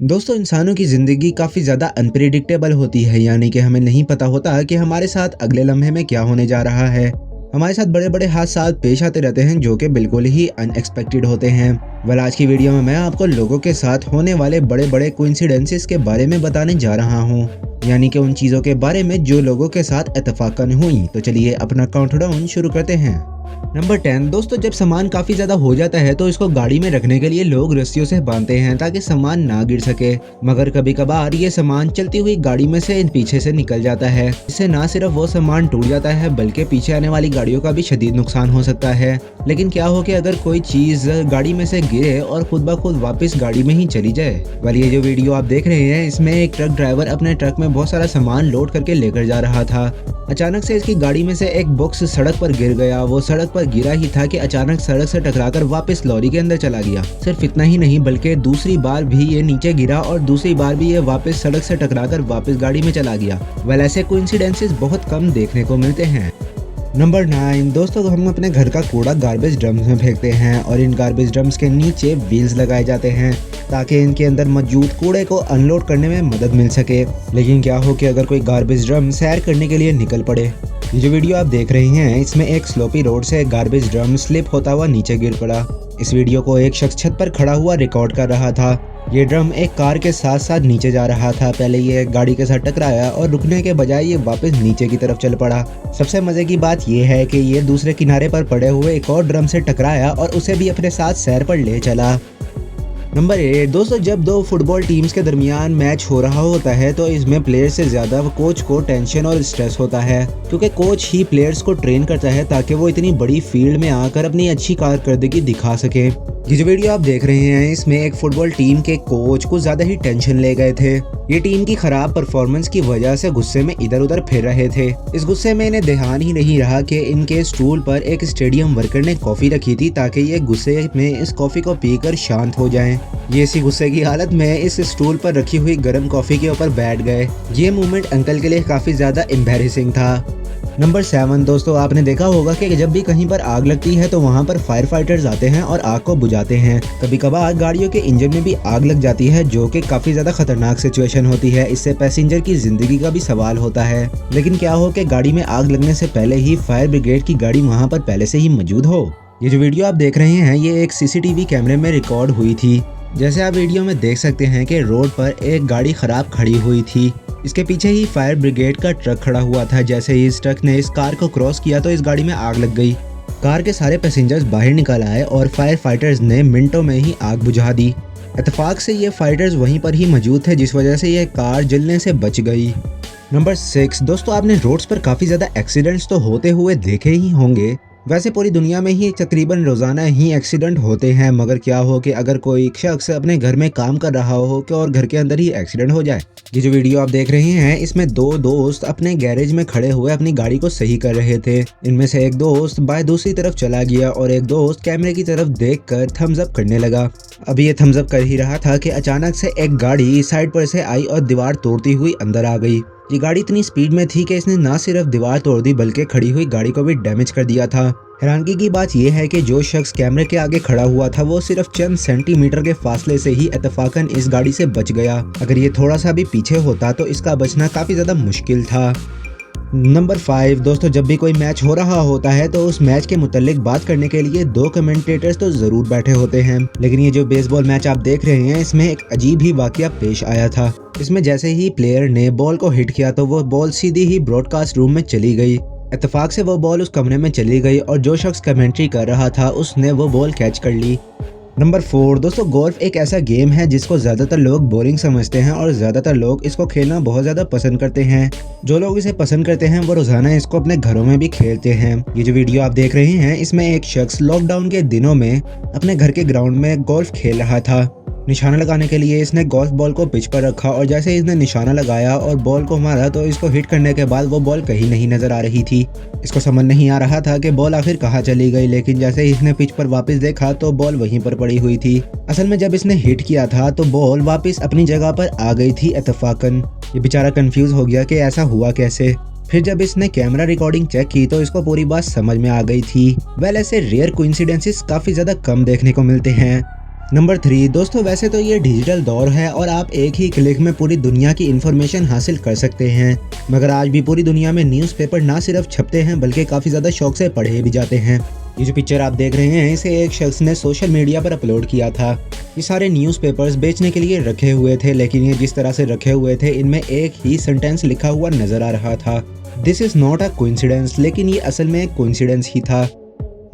दोस्तों, इंसानों की ज़िंदगी काफ़ी ज़्यादा अनप्रेडिक्टेबल होती है, यानी कि हमें नहीं पता होता कि हमारे साथ अगले लम्हे में क्या होने जा रहा है। हमारे साथ बड़े-बड़े हादसा पेश आते रहते हैं जो कि बिल्कुल ही अनएक्सपेक्टेड होते हैं। आज की वीडियो में मैं आपको लोगों के साथ होने वाले बड़े-बड़े कोइंसिडेंसेस के बारे में बताने जा रहा हूँ, यानी कि उन चीज़ों के बारे में जो लोगों के साथ इत्तेफाकन हुई। तो चलिए अपना काउंटडाउन शुरू करते हैं। नंबर 10 दोस्तों, जब सामान काफी ज्यादा हो जाता है तो इसको गाड़ी में रखने के लिए लोग रस्सियों से बांधते हैं ताकि सामान ना गिर सके। मगर कभी कभार ये सामान चलती हुई गाड़ी में से पीछे से निकल जाता है। इससे ना सिर्फ वो सामान टूट जाता है बल्कि पीछे आने वाली गाड़ियों का भी शदीद नुकसान हो सकता है। लेकिन क्या हो कि अगर कोई चीज गाड़ी में से गिरे और खुद ब खुद वापस गाड़ी में ही चली जाए। ये जो वीडियो आप देख रहे हैं, इसमें एक ट्रक ड्राइवर अपने ट्रक में बहुत सारा सामान लोड करके लेकर जा रहा था। अचानक से इसकी गाड़ी में से एक बॉक्स सड़क पर गिर गया। वो सड़क पर गिरा ही था कि अचानक सड़क से टकराकर वापस लॉरी के अंदर चला गया। सिर्फ इतना ही नहीं बल्कि दूसरी बार भी ये नीचे गिरा और दूसरी बार भी ये वापस सड़क से टकराकर वापस गाड़ी में चला गया। ऐसे कोइंसिडेंसेस बहुत कम देखने को मिलते हैं। नंबर 9 दोस्तों, हम अपने घर का कूड़ा गार्बेज ड्रम्स में फेंकते हैं और इन गार्बेज ड्रम्स के नीचे व्हील्स लगाए जाते हैं ताकि इनके अंदर मौजूद कूड़े को अनलोड करने में मदद मिल सके। लेकिन क्या हो कि अगर कोई गार्बेज ड्रम सैर करने के लिए निकल पड़े। ये जो वीडियो आप देख रहे हैं, इसमें एक स्लोपी रोड से गार्बेज ड्रम स्लिप होता हुआ नीचे गिर पड़ा। इस वीडियो को एक शख्स छत पर खड़ा हुआ रिकॉर्ड कर रहा था। ये ड्रम एक कार के साथ साथ नीचे जा रहा था। पहले ये गाड़ी के साथ टकराया और रुकने के बजाय ये वापस नीचे की तरफ चल पड़ा। सबसे मजे की बात ये है कि ये दूसरे किनारे पर पड़े हुए एक और ड्रम से टकराया और उसे भी अपने साथ सैर पर ले चला। नंबर 8 दोस्तों, जब दो फुटबॉल टीम्स के दरमियान मैच हो रहा होता है तो इसमें प्लेयर से ज्यादा कोच को टेंशन और स्ट्रेस होता है, क्योंकि कोच ही प्लेयर्स को ट्रेन करता है ताकि वो इतनी बड़ी फील्ड में आकर अपनी अच्छी कारकर्दगी दिखा सके। ये जो वीडियो आप देख रहे हैं, इसमें एक फुटबॉल टीम के कोच कुछ ज्यादा ही टेंशन ले गए थे। ये टीम की खराब परफॉर्मेंस की वजह से गुस्से में इधर उधर फिर रहे थे। इस गुस्से में इन्हें ध्यान ही नहीं रहा कि इनके स्टूल पर एक स्टेडियम वर्कर ने कॉफी रखी थी ताकि ये गुस्से में इस कॉफी को पीकर शांत हो जाएं। ये इसी गुस्से की हालत में इस स्टूल पर रखी हुई गर्म कॉफी के ऊपर बैठ गए। ये मूवमेंट अंकल के लिए काफी ज्यादा एम्बैरेसिंग था। नंबर 7 दोस्तों, आपने देखा होगा कि जब भी कहीं पर आग लगती है तो वहां पर फायर फाइटर्स आते हैं और आग को बुझाते हैं। कभी कभार गाड़ियों के इंजन में भी आग लग जाती है जो कि काफी ज्यादा खतरनाक सिचुएशन होती है। इससे पैसेंजर की जिंदगी का भी सवाल होता है। लेकिन क्या हो कि गाड़ी में आग लगने से पहले ही फायर ब्रिगेड की गाड़ी वहां पर पहले से ही मौजूद हो। ये जो वीडियो आप देख रहे हैं, ये एक सीसीटीवी कैमरे में रिकॉर्ड हुई थी। जैसे आप वीडियो में देख सकते हैं कि रोड पर एक गाड़ी खराब खड़ी हुई थी। इसके पीछे ही फायर ब्रिगेड का ट्रक खड़ा हुआ था। जैसे ही इस ट्रक ने इस कार को क्रॉस किया तो इस गाड़ी में आग लग गई। कार के सारे पैसेंजर्स बाहर निकल आए और फायर फाइटर्स ने मिनटों में ही आग बुझा दी। इत्तेफाक से ये फाइटर्स वहीं पर ही मौजूद थे, जिस वजह से ये कार जलने से बच गई। नंबर 6 दोस्तों, आपने रोड्स पर काफी ज्यादा एक्सीडेंट्स तो होते हुए देखे ही होंगे। वैसे पूरी दुनिया में ही तकरीबन रोजाना ही एक्सीडेंट होते हैं। मगर क्या हो कि अगर कोई शख्स अपने घर में काम कर रहा हो कि और घर के अंदर ही एक्सीडेंट हो जाए। ये जो वीडियो आप देख रहे हैं, इसमें दो दोस्त अपने गैरेज में खड़े हुए अपनी गाड़ी को सही कर रहे थे। इनमें से एक दोस्त बाय दूसरी तरफ चला गया और एक दोस्त कैमरे की तरफ देखकर थम्स अप करने लगा। अभी ये थम्स अप कर ही रहा था कि अचानक से एक गाड़ी साइड पर से आई और दीवार तोड़ती हुई अंदर आ गई। ये गाड़ी इतनी स्पीड में थी कि इसने ना सिर्फ दीवार तोड़ दी बल्कि खड़ी हुई गाड़ी को भी डैमेज कर दिया था। हैरानगी की बात यह है कि जो शख्स कैमरे के आगे खड़ा हुआ था वो सिर्फ चंद सेंटीमीटर के फासले से ही इत्तेफाकन इस गाड़ी से बच गया। अगर ये थोड़ा सा भी पीछे होता तो इसका बचना काफी ज्यादा मुश्किल था। नंबर 5 दोस्तों, जब भी कोई मैच हो रहा होता है तो उस मैच के मुतालिक बात करने के लिए दो कमेंटेटर्स तो जरूर बैठे होते हैं। लेकिन ये जो बेसबॉल मैच आप देख रहे हैं, इसमें एक अजीब ही वाकया पेश आया था। इसमें जैसे ही प्लेयर ने बॉल को हिट किया तो वो बॉल सीधी ही ब्रॉडकास्ट रूम में चली गई। इत्तेफाक से वो बॉल उस कमरे में चली गई और जो शख्स कमेंट्री कर रहा था उसने वो बॉल कैच कर ली। नंबर 4 दोस्तों, गोल्फ एक ऐसा गेम है जिसको ज्यादातर लोग बोरिंग समझते हैं और ज्यादातर लोग इसको खेलना बहुत ज्यादा पसंद करते हैं। जो लोग इसे पसंद करते हैं वो रोजाना इसको अपने घरों में भी खेलते हैं। ये जो वीडियो आप देख रहे हैं, इसमें एक शख्स लॉकडाउन के दिनों में अपने घर के ग्राउंड में गोल्फ खेल रहा था। निशाना लगाने के लिए इसने गोल्फ बॉल को पिच पर रखा और जैसे इसने निशाना लगाया और बॉल को मारा तो इसको हिट करने के बाद वो बॉल कहीं नहीं नजर आ रही थी। इसको समझ नहीं आ रहा था कि बॉल आखिर कहाँ चली गई। लेकिन जैसे ही इसने पिच पर वापस देखा तो बॉल वहीं पर पड़ी हुई थी। असल में जब इसने हिट किया था तो बॉल वापस अपनी जगह पर आ गई थी इत्तेफाकन। ये बेचारा कंफ्यूज हो गया कि ऐसा हुआ कैसे। फिर जब इसने कैमरा रिकॉर्डिंग चेक की तो इसको पूरी बात समझ में आ गई थी। ऐसे रेयर कोइंसिडेंसेस काफी ज्यादा कम देखने को मिलते हैं। नंबर 3 दोस्तों, वैसे तो ये डिजिटल दौर है और आप एक ही क्लिक में पूरी दुनिया की इन्फॉर्मेशन हासिल कर सकते हैं, मगर आज भी पूरी दुनिया में न्यूज़पेपर ना सिर्फ छपते हैं बल्कि काफ़ी ज़्यादा शौक से पढ़े भी जाते हैं। ये जो पिक्चर आप देख रहे हैं इसे एक शख्स ने सोशल मीडिया पर अपलोड किया था। ये सारे न्यूज़पेपर्स बेचने के लिए रखे हुए थे, लेकिन ये जिस तरह से रखे हुए थे इनमें एक ही सेंटेंस लिखा हुआ नजर आ रहा था, this is not a coincidence, लेकिन ये असल में एक कोइंसिडेंस ही था।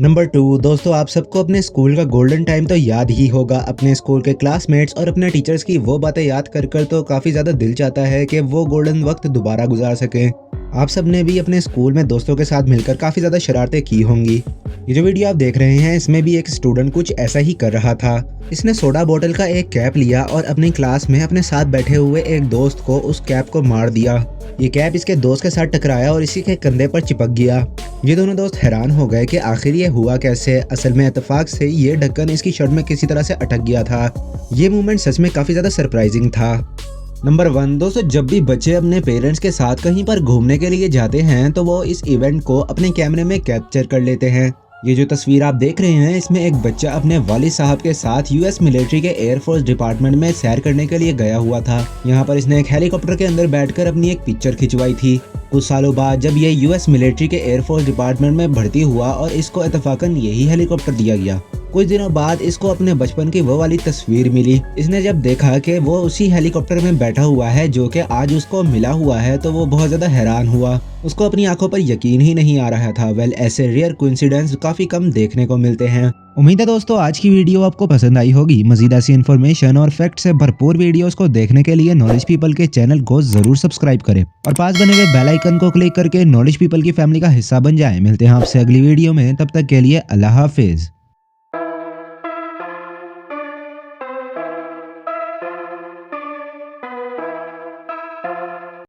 नंबर 2 दोस्तों, आप सबको अपने स्कूल का गोल्डन टाइम तो याद ही होगा। अपने स्कूल के क्लासमेट्स और अपने टीचर्स की वो बातें याद कर कर तो काफ़ी ज़्यादा दिल चाहता है कि वो गोल्डन वक्त दोबारा गुजार सकें। आप सब ने भी अपने स्कूल में दोस्तों के साथ मिलकर काफ़ी ज़्यादा शरारतें की होंगी। ये जो वीडियो आप देख रहे हैं इसमें भी एक स्टूडेंट कुछ ऐसा ही कर रहा था। इसने सोडा बोतल का एक कैप लिया और अपनी क्लास में अपने साथ बैठे हुए एक दोस्त को उस कैप को मार दिया। ये कैप इसके दोस्त के साथ टकराया और इसी के कंधे पर चिपक गया। ये दोनों दोस्त हैरान हो गए कि आखिर ये हुआ कैसे। असल में इत्तेफाक से ये ढक्कन इसकी शर्ट में किसी तरह से अटक गया था। ये मूवमेंट सच में काफ़ी ज़्यादा सरप्राइजिंग था। नंबर 1 दोस्तों, जब भी बच्चे अपने पेरेंट्स के साथ कहीं पर घूमने के लिए जाते हैं तो वो इस इवेंट को अपने कैमरे में कैप्चर कर लेते हैं। ये जो तस्वीर आप देख रहे हैं इसमें एक बच्चा अपने वालिद साहब के साथ यूएस मिलिट्री के एयरफोर्स डिपार्टमेंट में सैर करने के लिए गया हुआ था। यहाँ पर इसने एक हेलीकॉप्टर के अंदर बैठकर अपनी एक पिक्चर खिंचवाई थी। कुछ सालों बाद जब ये यूएस मिलिट्री के एयरफोर्स डिपार्टमेंट में भर्ती हुआ और इसको इत्तेफाकन यही हेलीकॉप्टर दिया गया। कुछ दिनों बाद इसको अपने बचपन की वो वाली तस्वीर मिली। इसने जब देखा कि वो उसी हेलीकॉप्टर में बैठा हुआ है जो कि आज उसको मिला हुआ है तो वो बहुत ज़्यादा हैरान हुआ। उसको अपनी आंखों पर यकीन ही नहीं आ रहा था। वेल, ऐसे रेयर कोइंसिडेंस काफ़ी कम देखने को मिलते हैं। उम्मीद है दोस्तों आज की वीडियो आपको पसंद आई होगी। मजीद ऐसी इन्फॉर्मेशन और फैक्ट से भरपूर वीडियोस को देखने के लिए नॉलेज पीपल के चैनल को जरूर सब्सक्राइब करें और पास बने हुए बेल आइकन को क्लिक करके नॉलेज पीपल की फैमिली का हिस्सा बन जाएं। मिलते हैं आपसे अगली वीडियो में, तब तक के लिए अल्लाह हाफिज।